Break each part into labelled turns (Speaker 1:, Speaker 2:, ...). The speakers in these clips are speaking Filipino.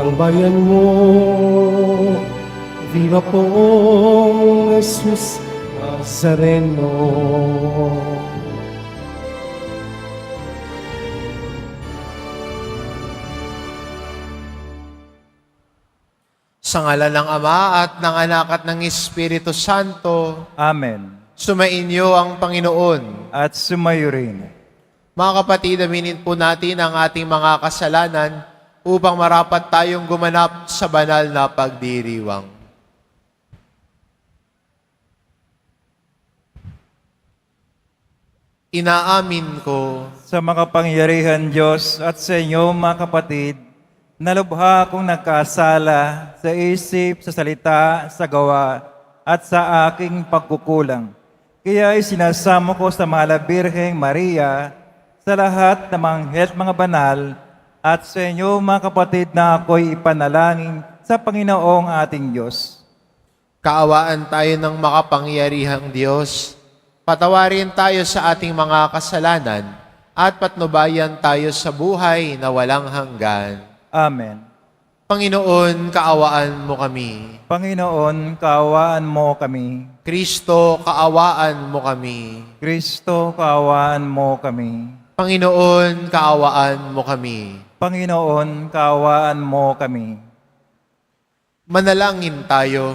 Speaker 1: ng bayan mo. Viva poong Jesus Nazareno.
Speaker 2: Sa ngalan ng Ama at ng Anak at ng Espiritu Santo,
Speaker 3: Amen.
Speaker 2: sumainyo ang Panginoon.
Speaker 3: At sumayo rin.
Speaker 2: Mga kapatid, aminin po natin ang ating mga kasalanan upang marapat tayong gumanap sa banal na pagdiriwang. Inaamin ko
Speaker 3: Sa makapangyarihan Diyos at sa inyo mga kapatid, nalubha akong nagkasala sa isip, sa salita, sa gawa, at sa aking pagkukulang. Kaya isinasamo ko sa Mahal na Birheng Maria, sa lahat ng mga anghel at mga banal, at sa inyo mga kapatid na ako'y ipanalangin sa Panginoong ating Diyos.
Speaker 2: kaawaan tayo ng makapangyarihang Diyos. Patawarin tayo sa ating mga kasalanan at patnubayan tayo sa buhay na walang hanggan.
Speaker 3: Amen.
Speaker 2: Panginoon, kaawaan mo kami.
Speaker 3: Panginoon, kaawaan mo kami.
Speaker 2: Kristo, kaawaan mo kami.
Speaker 3: Kristo, kaawaan mo kami.
Speaker 2: Panginoon, kaawaan mo kami.
Speaker 3: Panginoon, kaawaan mo kami.
Speaker 2: Manalangin tayo.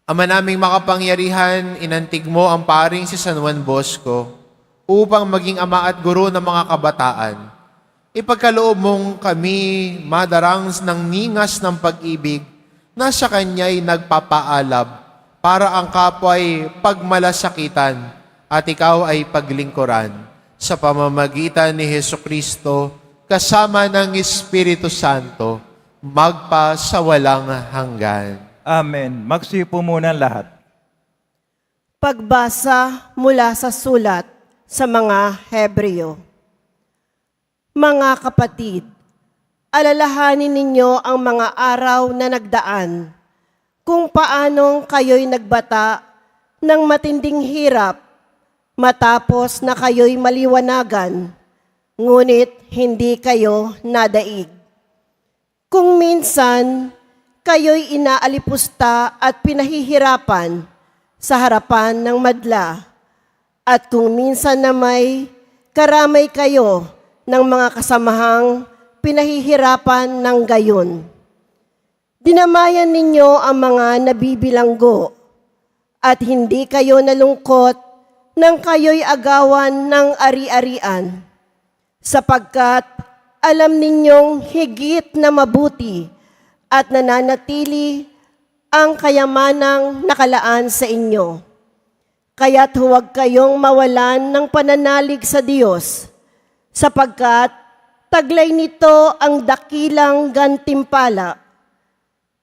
Speaker 2: Ama naming makapangyarihan, inantig mo ang paring si San Juan Bosco upang maging ama at guro ng mga kabataan. Ipagkaloob mong kami madarang ng ningas ng pag-ibig na sa kanya'y nagpapaalab para ang kapwa'y pagmalasakitan at ikaw ay paglingkuran sa pamamagitan ni Hesukristo kasama ng Espiritu Santo magpa sa walang hanggan.
Speaker 3: Amen. Magsipo muna lahat.
Speaker 4: Pagbasa mula sa sulat sa mga Hebreo. Mga kapatid, alalahanin ninyo ang mga araw na nagdaan, kung paanong kayo'y nagbata ng matinding hirap, matapos na kayo'y maliwanagan, ngunit hindi kayo nadaig. Kung minsan, kayo'y inaalipusta at pinahihirapan sa harapan ng madla. At kung minsan na may karamay kayo ng mga kasamahang pinahihirapan ng gayon. Dinamayan ninyo ang mga nabibilanggo at hindi kayo nalungkot nang kayo'y agawan ng ari-arian, sapagkat alam ninyong higit na mabuti at nananatili ang kayamanang nakalaan sa inyo. Kaya't huwag kayong mawalan ng pananalig sa Diyos, sapagkat taglay nito ang dakilang gantimpala.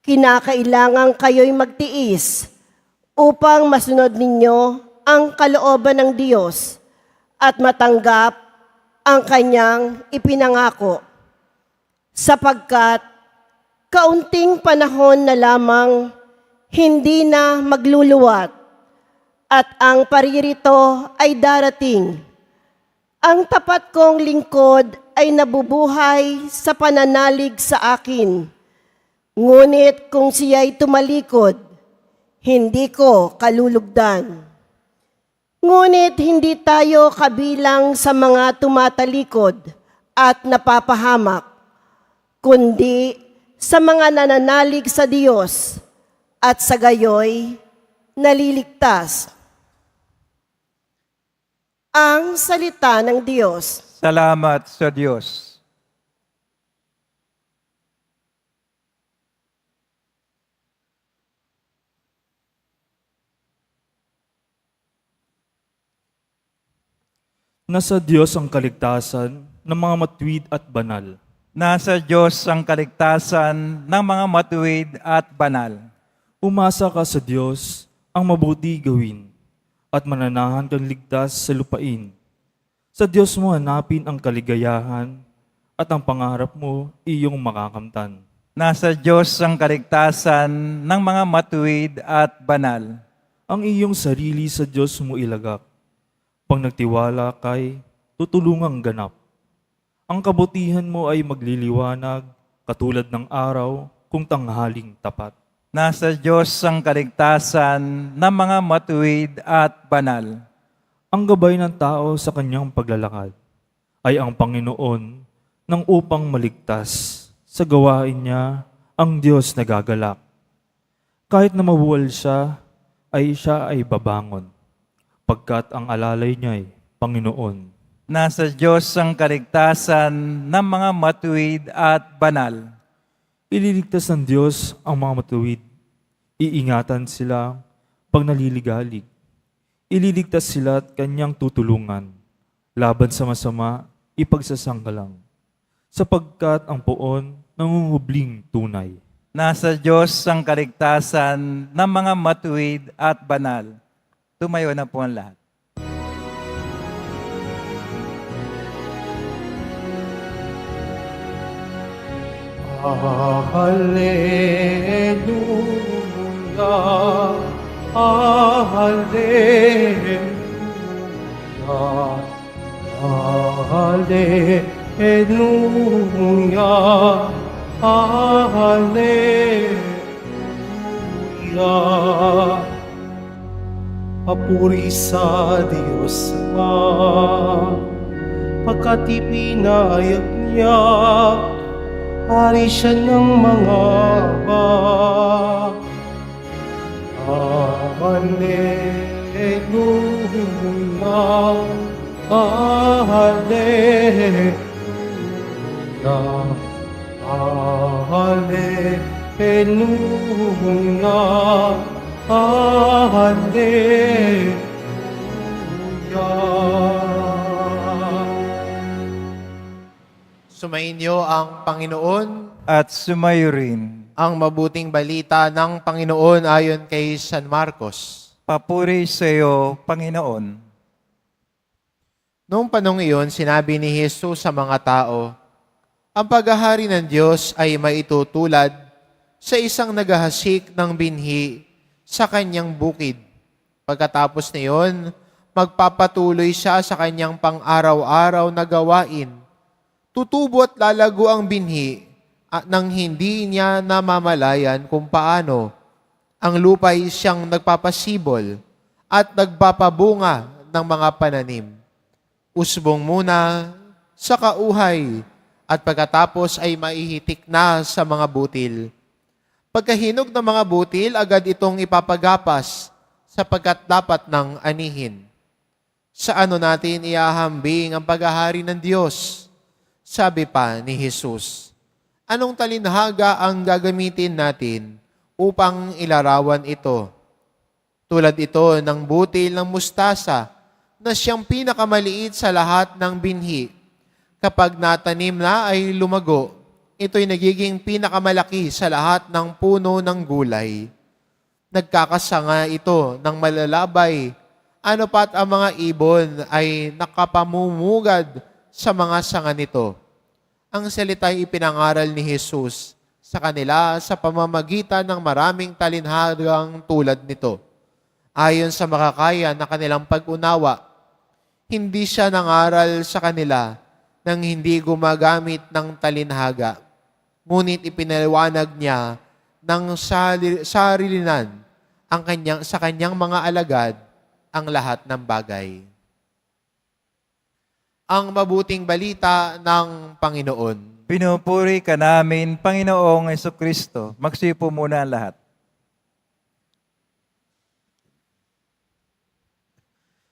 Speaker 4: Kinakailangan kayo'y magtiis upang masunod ninyo ang kalooban ng Diyos at matanggap ang kanyang ipinangako. Sapagkat kaunting panahon na lamang, hindi na magluluwat, at ang paririto ay darating. Ang tapat kong lingkod ay nabubuhay sa pananalig sa akin. Ngunit kung siya'y tumalikod, hindi ko kalulugdan. Ngunit hindi tayo kabilang sa mga tumatalikod at napapahamak, kundi sa mga nananalig sa Diyos at sa gayoy naliligtas. Ang salita ng Diyos.
Speaker 3: Salamat sa Diyos.
Speaker 5: Nasa Diyos ang kaligtasan ng mga matuwid at banal.
Speaker 3: Nasa Diyos ang kaligtasan ng mga matuwid at banal.
Speaker 5: Umasa ka sa Diyos ang mabuti gawin at mananahan kang ligtas sa lupain. Sa Diyos mo hanapin ang kaligayahan at ang pangarap mo iyong makakamtan.
Speaker 3: Nasa Diyos ang kaligtasan ng mga matuwid at banal.
Speaker 5: Ang iyong sarili sa Diyos mo ilagak. Pag nagtiwala kay tutulungang ganap. Ang kabutihan mo ay magliliwanag katulad ng araw kung tanghaling tapat.
Speaker 3: Nasa Diyos ang kaligtasan ng mga matuwid at banal.
Speaker 5: Ang gabay ng tao sa kanyang paglalakad ay ang Panginoon nang upang maligtas. Sa gawain niya, ang Diyos nagagalak. Kahit na mabuwal siya ay babangon, pagkat ang alalay niya ay Panginoon.
Speaker 3: Nasa Diyos ang kaligtasan ng mga matuwid at banal.
Speaker 5: Ililigtas ng Diyos ang mga matuwid. Iingatan sila pag naliligalig. Ililigtas sila at kanyang tutulungan. Laban sa masama, ipagsasanggalang. Sapagkat ang poon nangungubling tunay.
Speaker 3: Nasa Diyos ang kaligtasan ng mga matuwid at banal. Tumayo na po ang lahat.
Speaker 1: Hallelujah, Hallelujah, Hallelujah, Hallelujah. Papuri sa Diyos Ama, pagkat ipinahayag niya, hari siya ng mga Hallelujah, Hallelujah, Hallelujah, Hallelujah.
Speaker 2: Sumainyo ang Panginoon.
Speaker 3: At sumayo rin.
Speaker 2: Ang mabuting balita ng Panginoon ayon kay San Marcos.
Speaker 3: Papuri sa iyo, Panginoon.
Speaker 2: Noong panong iyon, sinabi ni Jesus sa mga tao, ang paghahari ng Diyos ay maitutulad sa isang naghahasik ng binhi sa kanyang bukid. Pagkatapos niyon, magpapatuloy siya sa kanyang pang-araw-araw na gawain. Tutubo at lalago ang binhi at nang hindi niya namamalayan kung paano. Ang lupa'y siyang nagpapasibol at nagpapabunga ng mga pananim. Usbong muna sa kauhay at pagkatapos ay maihitik na sa mga butil. Pagkahinog ng mga butil, agad itong ipapagapas sapagkat dapat ng anihin. Sa ano natin iahambing ang paghahari ng Diyos? Sabi pa ni Jesus, anong talinhaga ang gagamitin natin upang ilarawan ito? Tulad ito ng butil ng mustasa na siyang pinakamaliit sa lahat ng binhi. Kapag natanim na ay lumago, ito'y nagiging pinakamalaki sa lahat ng puno ng gulay. Nagkakasanga ito ng malalabay, ano pat ang mga ibon ay nakapamumugad sa mga sanga nito. Ang salita'y ipinangaral ni Jesus sa kanila sa pamamagitan ng maraming talinhagang tulad nito. Ayon sa makakaya na kanilang pag-unawa, hindi siya nangaral sa kanila nang hindi gumagamit ng talinhaga. Ngunit ipinaliwanag niya ng sarilinan sa kanyang mga alagad ang lahat ng bagay. Ang mabuting balita ng Panginoon.
Speaker 3: Pinupuri ka namin, Panginoong Jesucristo. Magsipo muna ang lahat.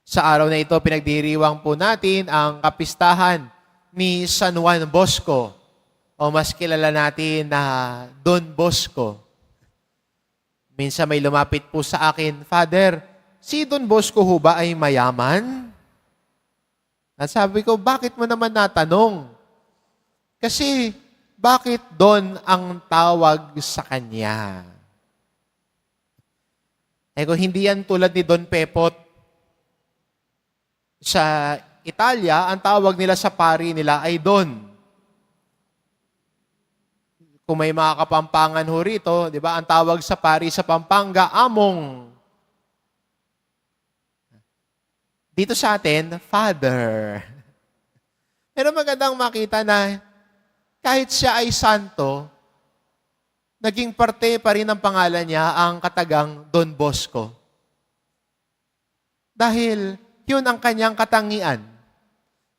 Speaker 2: Sa araw na ito, pinagdiriwang po natin ang kapistahan ni San Juan Bosco, o mas kilala natin na Don Bosco. Minsan may lumapit po sa akin, Father, si Don Bosco ho ba ay mayaman? At sabi ko, bakit mo naman natanong? Kasi, bakit Don ang tawag sa kanya? Kung hindi yan tulad ni Don Pepot, sa Italia, ang tawag nila sa pari nila ay Don. Kung may mga Kapampangan ho rito, di ba, ang tawag sa pari sa Pampanga, Among. Dito sa atin, Father. Pero magandang makita na kahit siya ay santo, naging parte pa rin ng pangalan niya ang katagang Don Bosco. Dahil yun ang kanyang katangian.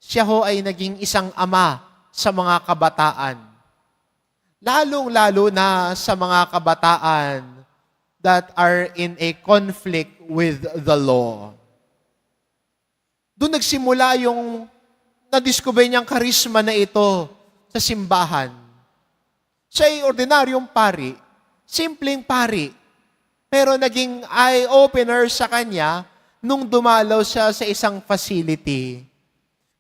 Speaker 2: Siya ho ay naging isang ama sa mga kabataan. Lalong-lalo na sa mga kabataan that are in a conflict with the law. Doon nagsimula yung na-discover niyang karisma na ito sa simbahan. Siya ay ordinaryong pari, simpleng pari, pero naging eye-opener sa kanya nung dumalaw siya sa isang facility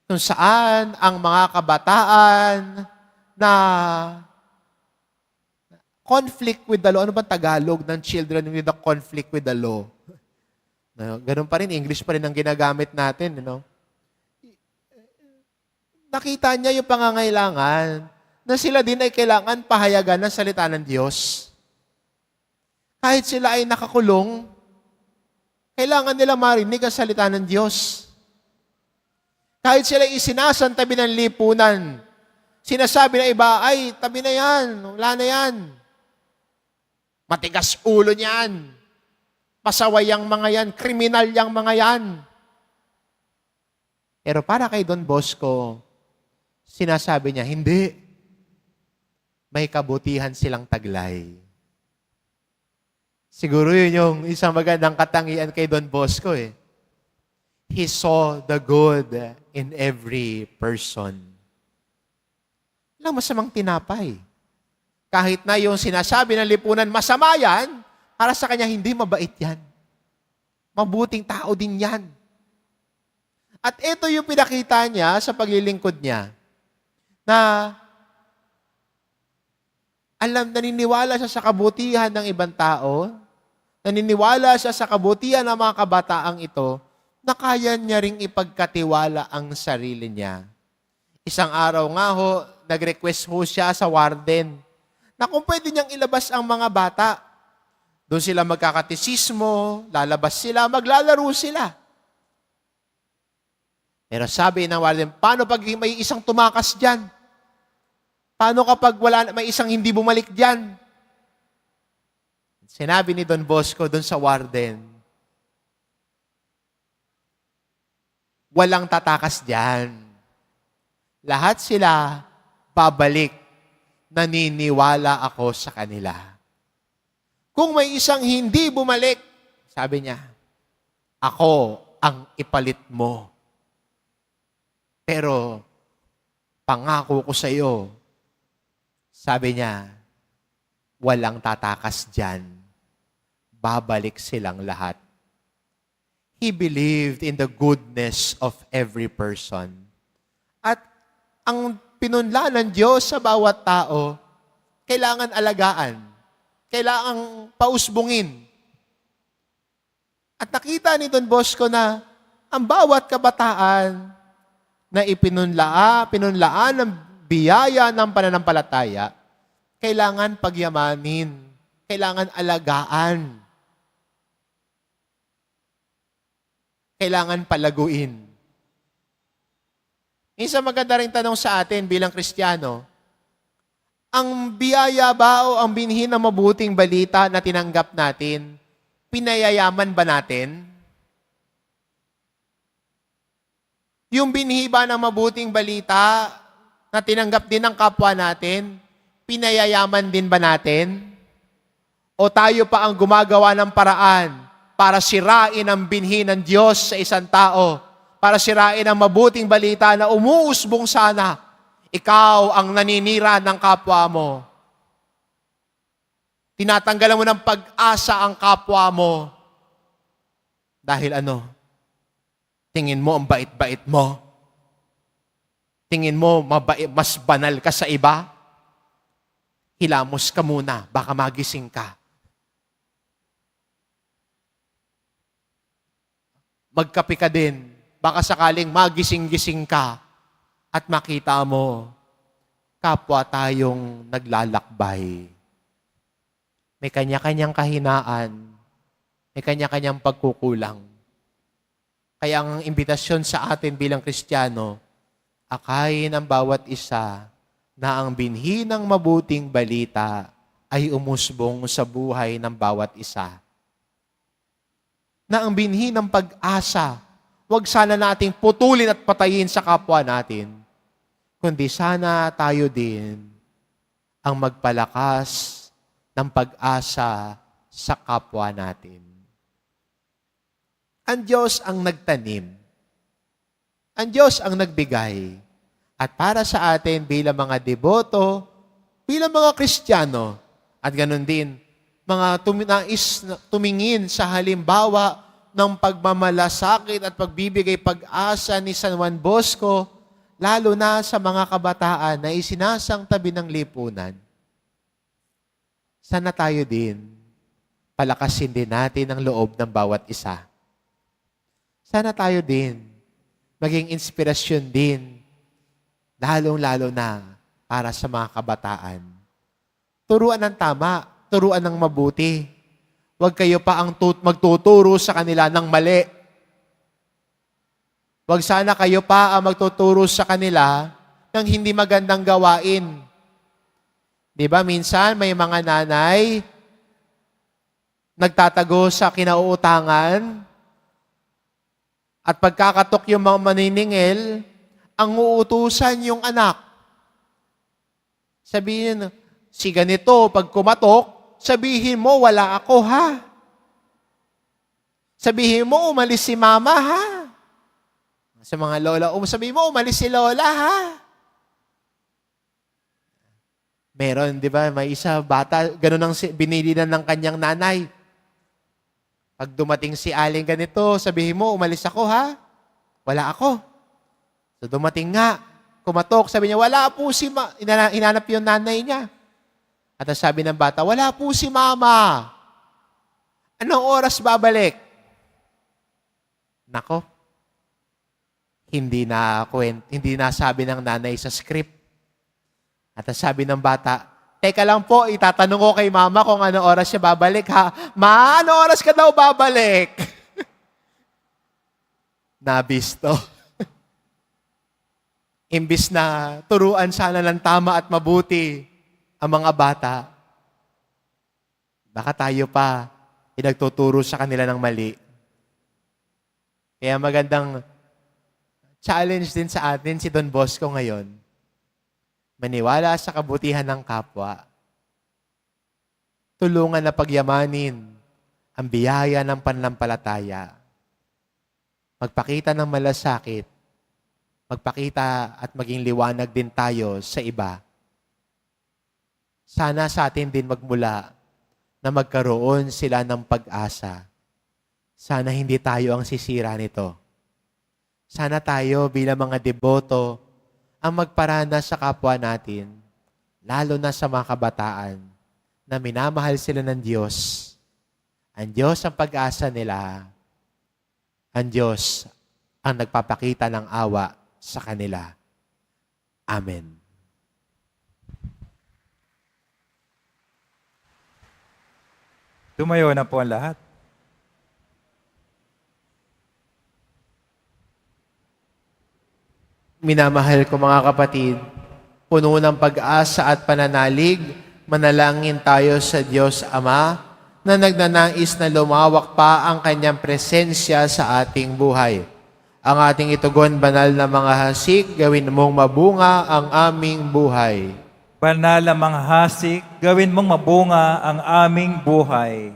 Speaker 2: kung saan ang mga kabataan na conflict with the law. Ano ba Tagalog ng children with the conflict with the law? Ganun pa rin, English pa rin ang ginagamit natin. Nakita niya yung pangangailangan na sila din ay kailangan pahayagan ng salita ng Diyos. Kahit sila ay nakakulong, kailangan nila marinig ang salita ng Diyos. Kahit sila isinasantabi ng lipunan, sinasabi ng iba, ay, tabi na yan, wala na yan. Matigas ulo niyan. Pasaway ang mga yan, kriminal yang mga yan. Pero para kay Don Bosco, sinasabi niya, hindi. May kabutihan silang taglay. Siguro yun yung isang magandang katangian kay Don Bosco eh. He saw the good in every person. Walang masamang tinapay. Kahit na yung sinasabi ng lipunan, masama yan, para sa kanya, hindi mabait yan. Mabuting tao din yan. At ito yung pinakita niya sa paglilingkod niya, na naniniwala siya sa kabutihan ng ibang tao, naniniwala siya sa kabutihan ng mga kabataang ito, na kaya niya ring ipagkatiwala ang sarili niya. Isang araw nga ho, nag-request ho siya sa warden na kung pwede niyang ilabas ang mga bata. Doon sila magkakatisismo, lalabas sila, maglalaro sila. Pero sabi ng warden, paano pag may isang tumakas dyan? Paano kapag may isang hindi bumalik dyan? Sinabi ni Don Bosco doon sa warden, walang tatakas dyan. Lahat sila babalik. Naniniwala ako sa kanila. Kung may isang hindi bumalik, sabi niya, ako ang ipalit mo. Pero, pangako ko sa iyo, sabi niya, walang tatakas dyan. Babalik silang lahat. He believed in the goodness of every person. At ang pinunla ng Diyos sa bawat tao, kailangan alagaan, kailangan pausbungin. At nakita ni Don Bosco na ang bawat kabataan na pinunlaan ng biyaya ng pananampalataya, kailangan pagyamanin, kailangan alagaan, kailangan palaguin. Isang maganda rin tanong sa atin bilang Kristiyano, ang biyaya ba o ang binhi ng mabuting balita na tinanggap natin, pinayayaman ba natin? Yung binhi ba ng mabuting balita na tinanggap din ng kapwa natin, pinayayaman din ba natin? O tayo pa ang gumagawa ng paraan para sirain ang binhi ng Diyos sa isang tao? Para sirain ang mabuting balita na umuusbong sana, ikaw ang naninira ng kapwa mo. Tinatanggalan mo ng pag-asa ang kapwa mo. Dahil ano? Tingin mo ang bait-bait mo? Tingin mo mas banal ka sa iba? Hilamos ka muna, baka magising ka. Magkape ka din. Baka sakaling magising-gising ka at makita mo, kapwa tayong naglalakbay. May kanya-kanyang kahinaan, may kanya-kanyang pagkukulang. Kaya ang imbitasyon sa atin bilang Kristiyano Akayin ang bawat isa na ang binhi ng mabuting balita ay umusbong sa buhay ng bawat isa. Na ang binhi ng pag-asa, huwag sana nating putulin at patayin sa kapwa natin, kundi sana tayo din ang magpalakas ng pag-asa sa kapwa natin. Ang Diyos ang nagtanim. Ang Diyos ang nagbigay. At para sa atin bilang mga deboto, bilang mga Kristiyano, at ganun din, mga nais tumingin sa halimbawa ng pagmamalasakit at pagbibigay pag-asa ni San Juan Bosco, lalo na sa mga kabataan na isinasang tabi ng lipunan. Sana tayo din, palakasin din natin ang loob ng bawat isa. Sana tayo din, maging inspirasyon din, lalong-lalo na para sa mga kabataan. Turuan ng tama, turuan ng mabuti. Huwag kayo pa ang magtuturo sa kanila ng mali. Huwag sana kayo pa ang magtuturo sa kanila ng hindi magandang gawain. Di ba, minsan may mga nanay nagtatago sa kinauutangan at pagkakatok yung mga maniningil, ang uutusan yung anak. Sabihin, si ganito, pag kumatok, sabihin mo, wala ako, ha? Sabihin mo, umalis si mama, ha? Sa mga lola, sabihin mo, umalis si lola, ha? Meron, di ba, may isa, bata, ganun ang binili na ng kanyang nanay. Pag dumating si aling ganito, sabihin mo, umalis ako, ha? Wala ako. So dumating nga, kumatok, sabi niya, wala po si inanap yung nanay niya. At ang sabi ng bata, wala po si mama. Anong oras babalik? Nako, hindi na sabi ng nanay sa script. At ang sabi ng bata, teka lang po, itatanong ko kay mama kung anong oras siya babalik, ha? Ma, anong oras ka daw babalik? Nabisto. Imbis na turuan sana ng tama at mabuti ang mga bata, baka tayo pa pinagtuturo sa kanila ng mali. Kaya magandang challenge din sa atin si Don Bosco ngayon. Maniwala sa kabutihan ng kapwa. Tulungan na pagyamanin ang biyaya ng pananampalataya. Magpakita ng malasakit. Magpakita at maging liwanag din tayo sa iba. Sana sa atin din magmula na magkaroon sila ng pag-asa. Sana hindi tayo ang sisira nito. Sana tayo bilang mga deboto ang magparana sa kapwa natin, lalo na sa mga kabataan, na minamahal sila ng Diyos. Ang Diyos ang pag-asa nila. Ang Diyos ang nagpapakita ng awa sa kanila. Amen.
Speaker 3: Tumayo na po ang lahat.
Speaker 2: Minamahal ko mga kapatid, puno ng pag-asa at pananalig, manalangin tayo sa Diyos Ama na nagnanais na lumawak pa ang kanyang presensya sa ating buhay. Ang ating itugon banal na mga hasik, gawin mong mabunga ang aming buhay.
Speaker 3: Banal na mga hasik, gawin mong mabunga ang aming buhay.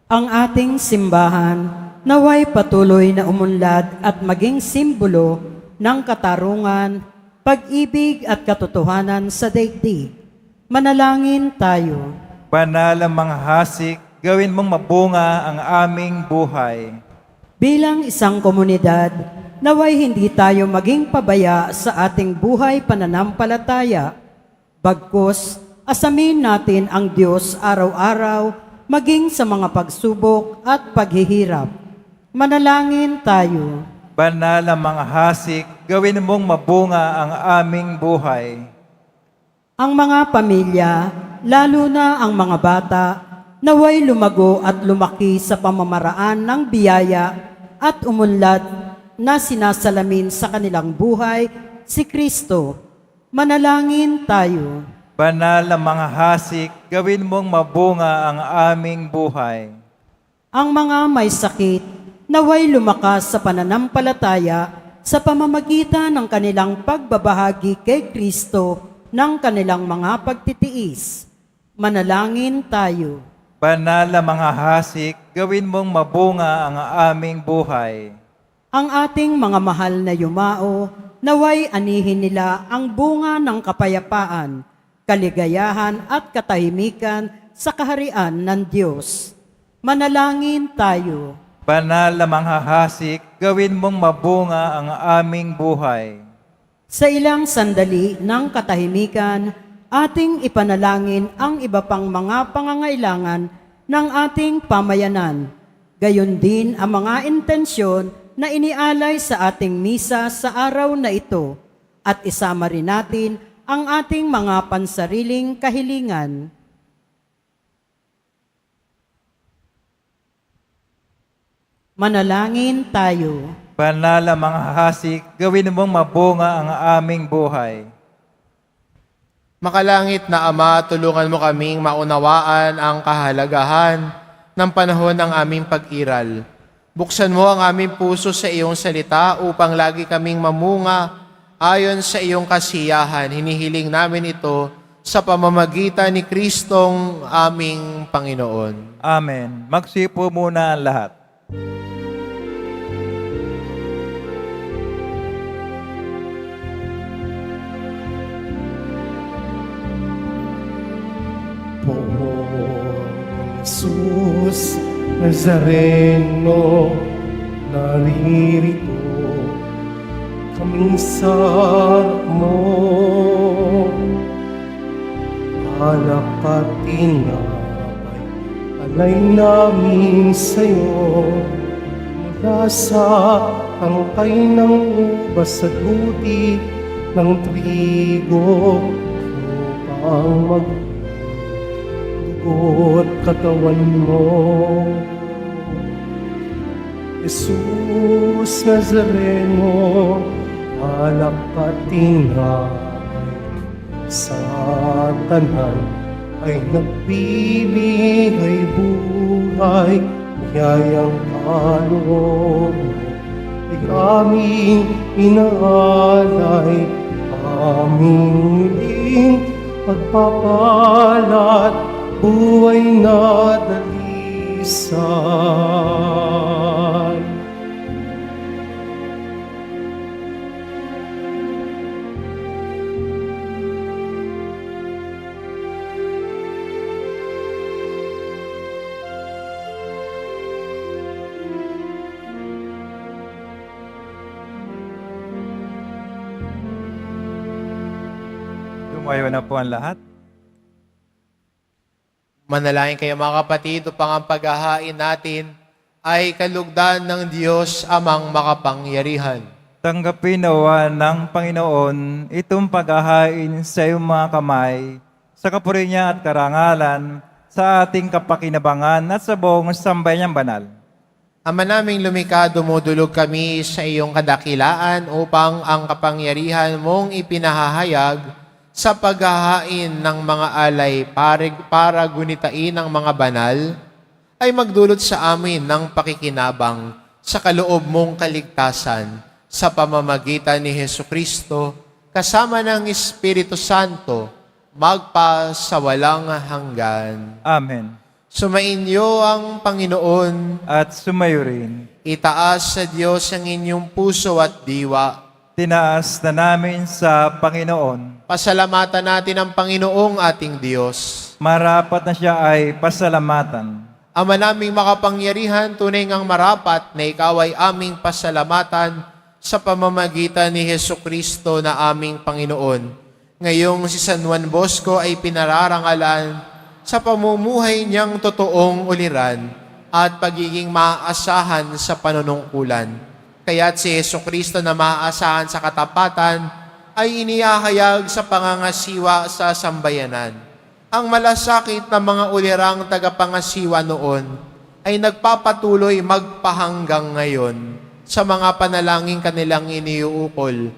Speaker 6: Ang ating simbahan naway patuloy na umunlad at maging simbolo ng katarungan, pag-ibig at katotohanan sa daigdig. Manalangin tayo.
Speaker 3: Banal na mga hasik, gawin mong mabunga ang aming buhay.
Speaker 6: Bilang isang komunidad, naway hindi tayo maging pabaya sa ating buhay pananampalataya. Bagkus, asamin natin ang Diyos araw-araw, maging sa mga pagsubok at paghihirap. Manalangin tayo.
Speaker 3: Banal na mga hasik, gawin mong mabunga ang aming buhay.
Speaker 6: Ang mga pamilya, lalo na ang mga bata, naway lumago at lumaki sa pamamaraan ng biyaya at umunlad na sinasalamin sa kanilang buhay si Kristo. Manalangin tayo.
Speaker 3: Banal na mga hasik, gawin mong mabunga ang aming buhay.
Speaker 6: Ang mga may sakit, naway lumakas sa pananampalataya sa pamamagitan ng kanilang pagbabahagi kay Kristo ng kanilang mga pagtitiis. Manalangin tayo.
Speaker 3: Banal na mga hasik, gawin mong mabunga ang aming buhay.
Speaker 6: Ang ating mga mahal na yumao, naway anihin nila ang bunga ng kapayapaan, kaligayahan at katahimikan sa kaharian ng Diyos. Manalangin tayo.
Speaker 3: Banal na mga hasik, gawin mong mabunga ang aming buhay.
Speaker 6: Sa ilang sandali ng katahimikan, ating ipanalangin ang iba pang mga pangangailangan ng ating pamayanan. Gayon din ang mga intensyon na inialay sa ating misa sa araw na ito at isama rin natin ang ating mga pansariling kahilingan. Manalangin tayo.
Speaker 3: Banal na mga hasik, gawin mong mabunga ang aming buhay.
Speaker 2: Makalangit na Ama, tulungan mo kaming maunawaan ang kahalagahan ng panahon ng aming pag-iral. Buksan mo ang aming puso sa iyong salita upang lagi kaming mamunga ayon sa iyong kasiyahan. Hinihiling namin ito sa pamamagitan ni Kristong aming Panginoon.
Speaker 3: Amen. Magsipo muna ang lahat.
Speaker 1: Poong Jesus Nazareno, naririto kaming sa harap mo. Alak at tinapay, alay namin sa'yo. Mula sa tangkay ng ubas at buti ng trigo, upang magdugot katawan mo. Jesus Nazareno, alak at tinapay, sa tanan ay nagbibigay buhay, biyayang kaloob mo ay aming inaalay, aming muling pagpapalat, buhay na dalisay.
Speaker 3: Tumayo na po ang lahat.
Speaker 2: Manalangin kayo mga kapatid upang ang paghahain natin ay kalugdan ng Diyos Amang makapangyarihan.
Speaker 3: Tanggapin nawa ng Panginoon itong paghahain sa iyong mga kamay, sa kapuri niya at karangalan, sa ating kapakinabangan at sa buong sambayanang banal.
Speaker 2: Ama naming lumikha, dumudulog kami sa iyong kadakilaan upang ang kapangyarihan mong ipinahahayag sa paghahain ng mga alay para gunitain ang mga banal, ay magdulot sa amin ng pakikinabang sa kaloob mong kaligtasan sa pamamagitan ni Jesucristo, kasama ng Espiritu Santo, magpasawalang hanggan.
Speaker 3: Amen.
Speaker 2: Sumainyo ang Panginoon,
Speaker 3: At sumayo rin.
Speaker 2: itaas sa Diyos ang inyong puso at diwa.
Speaker 3: Tinaas na namin sa Panginoon.
Speaker 2: Pasalamatan natin ang Panginoong ating Diyos.
Speaker 3: Marapat na siya ay pasalamatan.
Speaker 2: Ama naming makapangyarihan, tunay ngang marapat na ikaw ay aming pasalamatan sa pamamagitan ni Jesucristo na aming Panginoon. Ngayong si San Juan Bosco ay pinararangalan sa pamumuhay niyang totoong uliran at pagiging maaasahan sa panunungkulan. Kaya't si Jesucristo na maaasahan sa katapatan ay inihahayag sa pangangasiwa sa sambayanan. Ang malasakit na mga ulirang tagapangasiwa noon ay nagpapatuloy magpahanggang ngayon sa mga panalangin kanilang iniuukol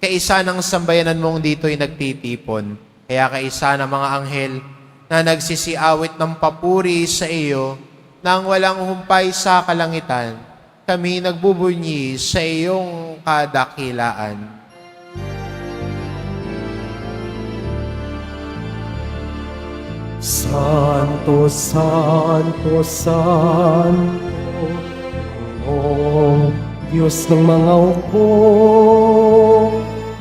Speaker 2: Kaisa ng sambayanan mong dito'y nagtitipon. Kaya kaisa ng mga anghel na nagsisiawit ng papuri sa iyo nang walang humpay sa kalangitan, kami nagbubunyi sa iyong kadakilaan.
Speaker 1: Santo, Santo, Santo, ang Diyos ng mga upo,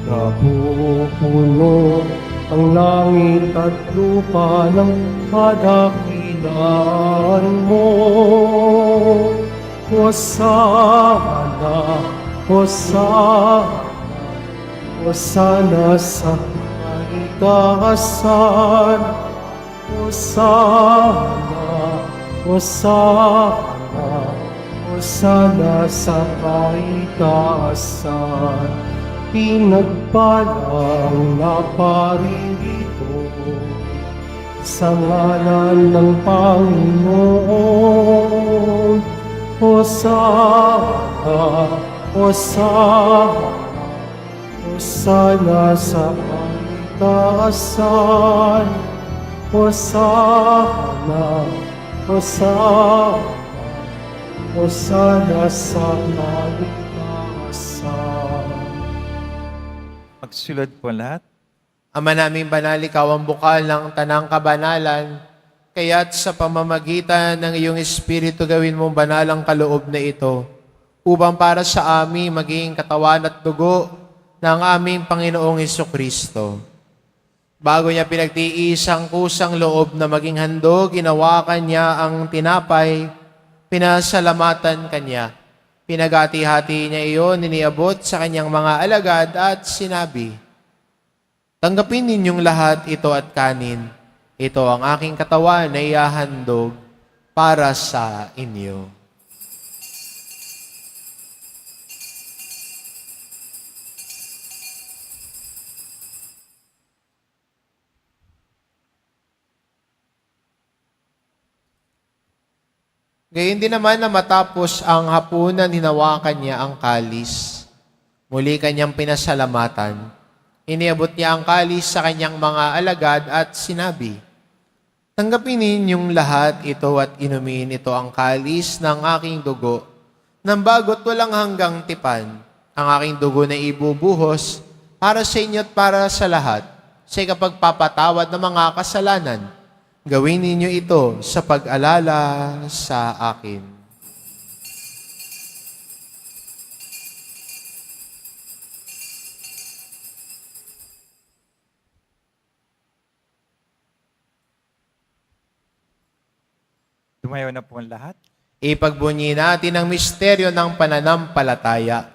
Speaker 1: napupuno ang langit at lupa ng kadakilaan mo. Hosana, Hosana, Hosana sa kaitaasan. Hosana, Hosana, Hosana sa kaitaasan. Pinagpalang naparirito sa ngalan ng Panginoon. Hosana, Hosana, Hosana sa kaitaasan. Hosana, Hosana, Hosana sa kaligtasan.
Speaker 3: Magsulod po lahat.
Speaker 2: Ama naming banal, ikaw ang bukal ng tanang kabanalan, kaya't sa pamamagitan ng iyong Espiritu gawin mong banal ang kaloob na ito, upang para sa amin maging katawan at dugo ng aming Panginoong Hesukristo. Bago niya pinagtiis ang kusang loob na maging handog, ginawa kanya ang tinapay, pinasalamatan kanya. Pinagati-hati niya iyon, iniabot sa kanyang mga alagad at sinabi, "Tanggapin ninyong lahat ito at kanin. Ito ang aking katawan na ihahandog para sa inyo." Gayon din naman na matapos ang hapunan, hinawakan niya ang kalis. Muli kanyang pinasalamatan. Iniabot niya ang kalis sa kanyang mga alagad at sinabi, "Tanggapin ninyong lahat ito at inumin ito ang kalis ng aking dugo, nang bago't walang hanggang tipan, ang aking dugo na ibubuhos para sa inyo at para sa lahat, sa ikapagpapatawad ng mga kasalanan. Gawin ninyo ito sa pag-alala sa akin."
Speaker 3: Tumayo na po ang lahat.
Speaker 2: Ipagbunyi natin ang misteryo ng pananampalataya.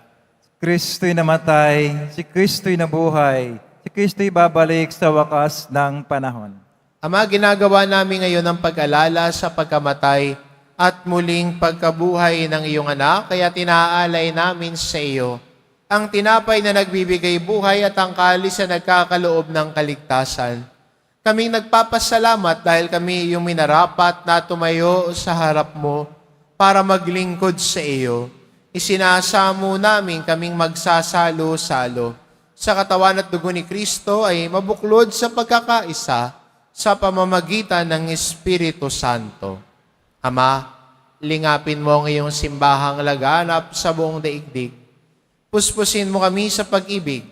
Speaker 3: Kristo'y namatay, si Kristo'y nabuhay, si Kristo'y babalik sa wakas ng panahon.
Speaker 2: Ama, ginagawa namin ngayon ang pag-alala sa pagkamatay at muling pagkabuhay ng iyong anak, kaya tinaalay namin sa iyo ang tinapay na nagbibigay buhay at ang kalis na nagkakaloob ng kaligtasan. Kaming nagpapasalamat dahil kami iyong minarapat na tumayo sa harap mo para maglingkod sa iyo. Isinasamo namin kaming magsasalo-salo sa katawan at dugo ni Kristo ay mabuklod sa pagkakaisa sa pamamagitan ng Espiritu Santo. Ama, lingapin mo ang iyong simbahang laganap sa buong daigdig. Puspusin mo kami sa pag-ibig,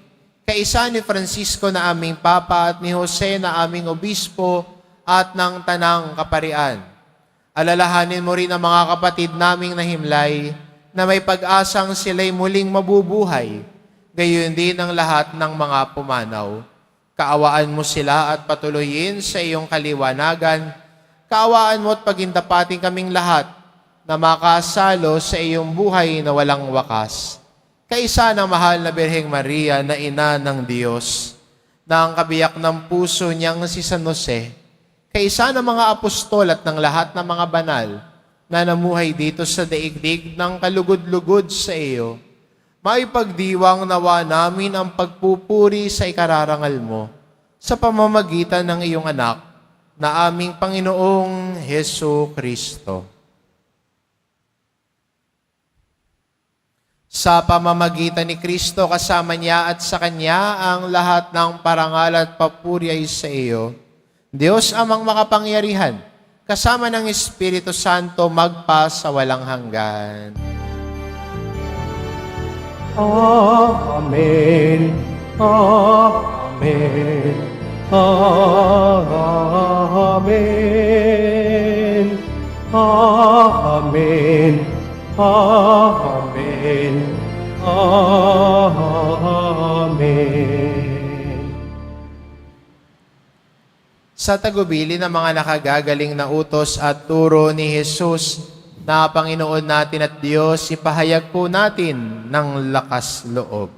Speaker 2: kaisa ni Francisco na aming Papa at ni Jose na aming Obispo at ng Tanang Kaparian. Alalahanin mo rin ang mga kapatid naming nahimlay na may pag-asang sila'y muling mabubuhay, gayon din ang lahat ng mga pumanaw. Kaawaan mo sila at patuloyin sa iyong kaliwanagan. Kaawaan mo at pagindapating kaming lahat na makasalo sa iyong buhay na walang wakas. Kaisa ng mahal na Birheng Maria na ina ng Diyos, na ang kabiyak ng puso niyang si San Jose, kaisa ng mga apostol at ng lahat ng mga banal na namuhay dito sa daigdig ng kalugod-lugod sa iyo, maipagdiwang nawa namin ang pagpupuri sa ikararangal mo sa pamamagitan ng iyong anak na aming Panginoong Hesu Kristo. Sa pamamagitan ni Kristo kasama niya at sa Kanya ang lahat ng parangal at papuri ay sa iyo, Diyos amang makapangyarihan, kasama ng Espiritu Santo magpa sa walang hanggan.
Speaker 1: Amen. Amen. Amen. Amen. Amen. Amen.
Speaker 2: Sa tagubili ng mga nakagagaling na utos at turo ni Jesus na Panginoon natin at Diyos, ipahayag po natin ng lakas loob.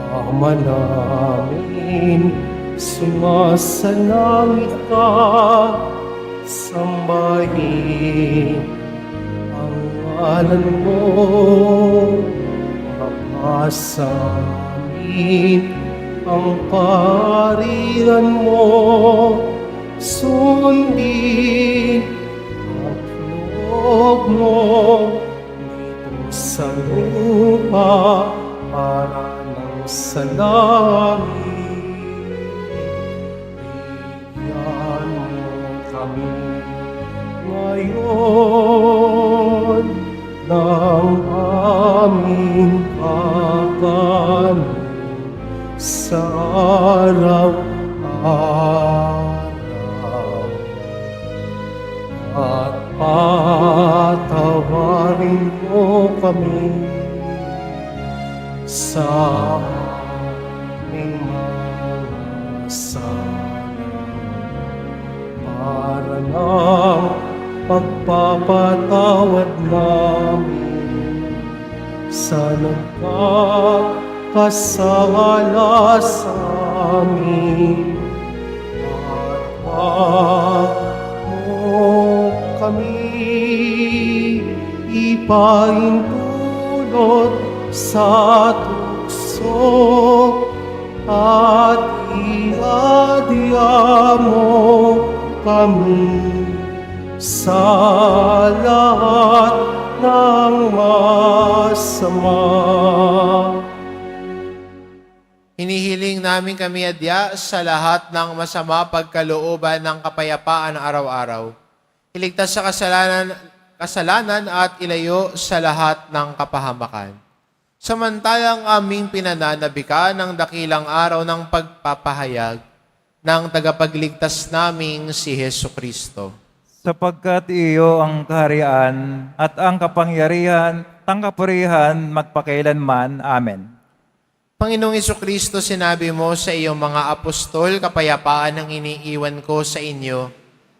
Speaker 1: Ama namin, sumasalangit ka, sambahin ang ngalan mo, mapasamin ang kaharian mo, sundin ang loob mo dito sa lupa para ng sa langit. Bigyan mo kami ngayon ng aming kakanin sa araw-araw, at patawarin mo kami sa aming mga sala, para ng pagpapatawad namin sa nagkakasala sa amin, at wag mo kami ipaintulot sa tukso, at iadya mo kami sa lahat ng masama.
Speaker 2: Hinihiling namin kami adya sa lahat ng masama pagkalooban ng kapayapaan araw-araw. Iligtas sa kasalanan at ilayo sa lahat ng kapahamakan. Samantalang aming pinananabika ng dakilang araw ng pagpapahayag ng tagapagligtas naming si Hesu Kristo.
Speaker 3: Sapagkat iyo ang kaharian at ang kapangyarihan, ang kapurihan magpakailanman. Amen.
Speaker 2: Panginoong Kristo, sinabi mo sa iyong mga apostol, kapayapaan ang iniiwan ko sa inyo.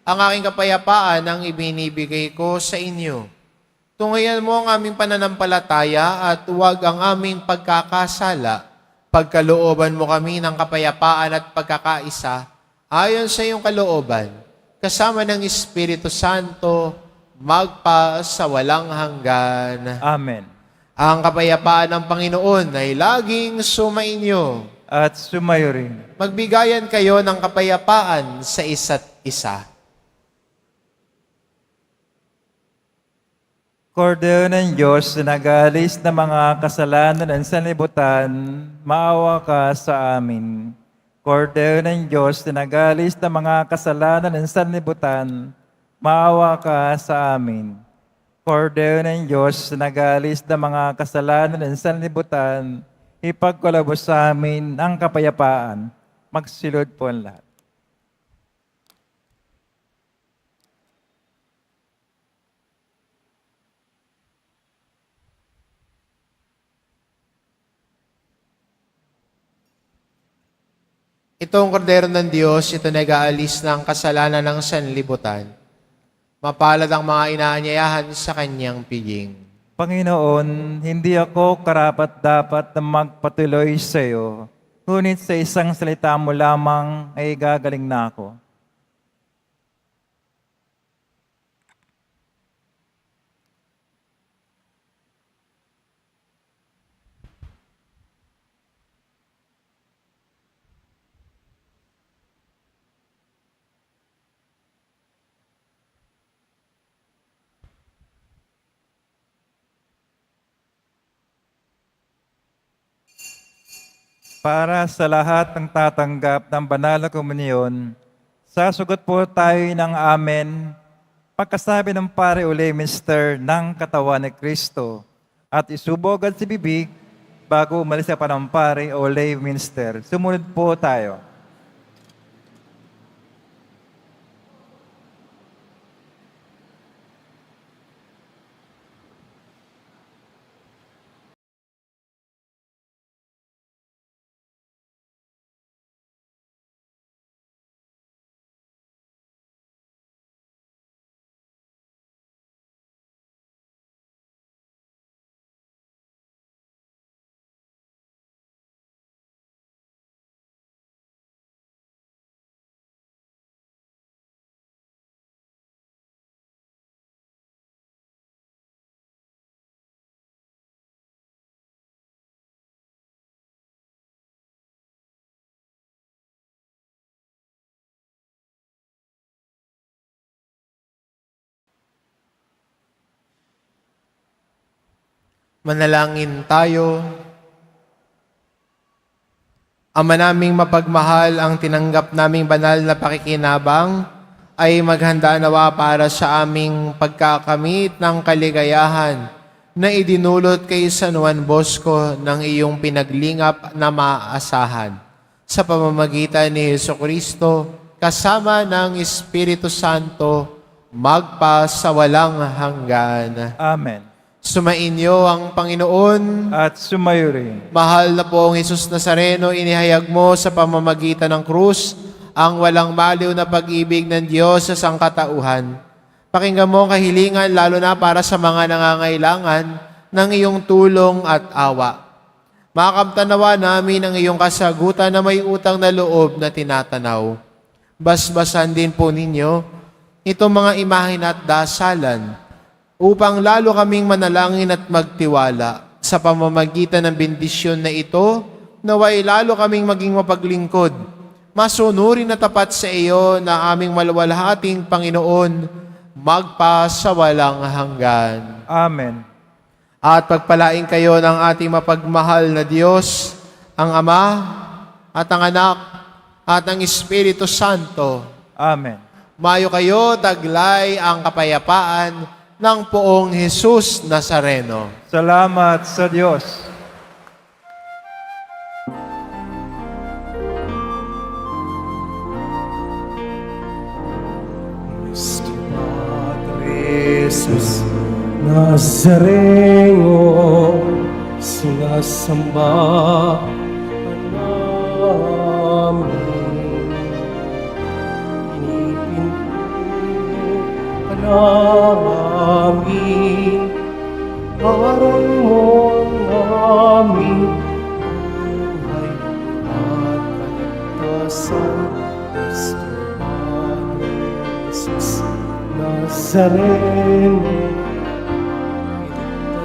Speaker 2: Ang aking kapayapaan ang ibinibigay ko sa inyo. Tunghayan mo ang aming pananampalataya at huwag ang aming pagkakasala. Pagkalooban mo kami ng kapayapaan at pagkakaisa, ayon sa iyong kalooban, kasama ng Espiritu Santo, magpa sa walang hanggan.
Speaker 3: Amen.
Speaker 2: Ang kapayapaan ng Panginoon ay laging sumainyo.
Speaker 3: At sumayo rin.
Speaker 2: Magbigayan kayo ng kapayapaan sa isa't isa.
Speaker 3: Kordero ng Diyos na nag-aalis ng mga kasalanan ng sanlibutan, maawa ka sa amin. Kordero ng Diyos na nag-aalis ng mga kasalanan ng sanlibutan, maawa ka sa amin. Kordero ng Diyos na nag-aalis ng mga kasalanan ng sanlibutan, ipagkaloob sa amin ang kapayapaan. Magsilod po ang lahat.
Speaker 2: Itong kordero ng Diyos, ito nag-aalis ng kasalanan ng sanlibutan. Mapalad ang mga inaanyayahan sa kanyang piging.
Speaker 3: Panginoon, hindi ako karapat-dapat na magpatuloy sa iyo, ngunit sa isang salita mo lamang ay gagaling na ako. Para sa lahat ng tatanggap ng banal na komunyon, sasagot po tayo ng amen pagkasabi ng pare o lay minister ng katawan ni Kristo at isubog at si bibig bago umalis sa panampare o lay minister. Sumunod po tayo.
Speaker 2: Manalangin tayo. Ama naming mapagmahal, ang tinanggap naming banal na pakikinabang ay maghanda nawa para sa aming pagkakamit ng kaligayahan na idinulot kay San Juan Bosco ng iyong pinaglingap na maaasahan. Sa pamamagitan ni Jesucristo, kasama ng Espiritu Santo, magpa sa walang hanggan.
Speaker 3: Amen.
Speaker 2: Sumainyo ang Panginoon.
Speaker 3: At sumayo rin.
Speaker 2: Mahal na poong Hesus Nazareno, inihayag mo sa pamamagitan ng krus ang walang maliw na pag-ibig ng Diyos sa sangkatauhan. Pakinggan mo ang kahilingan lalo na para sa mga nangangailangan ng iyong tulong at awa. Makamtanawa namin ang iyong kasagutan na may utang na loob na tinatanaw. Basbasan din po ninyo itong mga imahin at dasalan upang lalo kaming manalangin at magtiwala sa pamamagitan ng bendisyon na ito, naway lalo kaming maging mapaglingkod, masunurin na tapat sa iyo na aming maluwalhating Panginoon, magpa sa walang hanggan.
Speaker 3: Amen.
Speaker 2: At pagpalain kayo ng ating mapagmahal na Diyos, ang Ama at ang Anak at ang Espiritu Santo.
Speaker 3: Amen.
Speaker 2: Mayo kayo, taglay ang kapayapaan ng poong Hesus Nazareno.
Speaker 3: Salamat sa Diyos.
Speaker 1: Nuestro Padre Jesus Nazareno, sinasamba ka namin. Pinipinto ka namin, parang mo namin buhay at kaligtasan. Nuestro Padre Jesus Nazareno,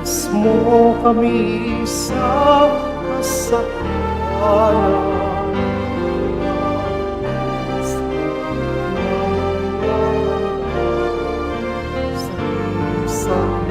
Speaker 1: iligtas mo kami sa kasalanan. Sa isang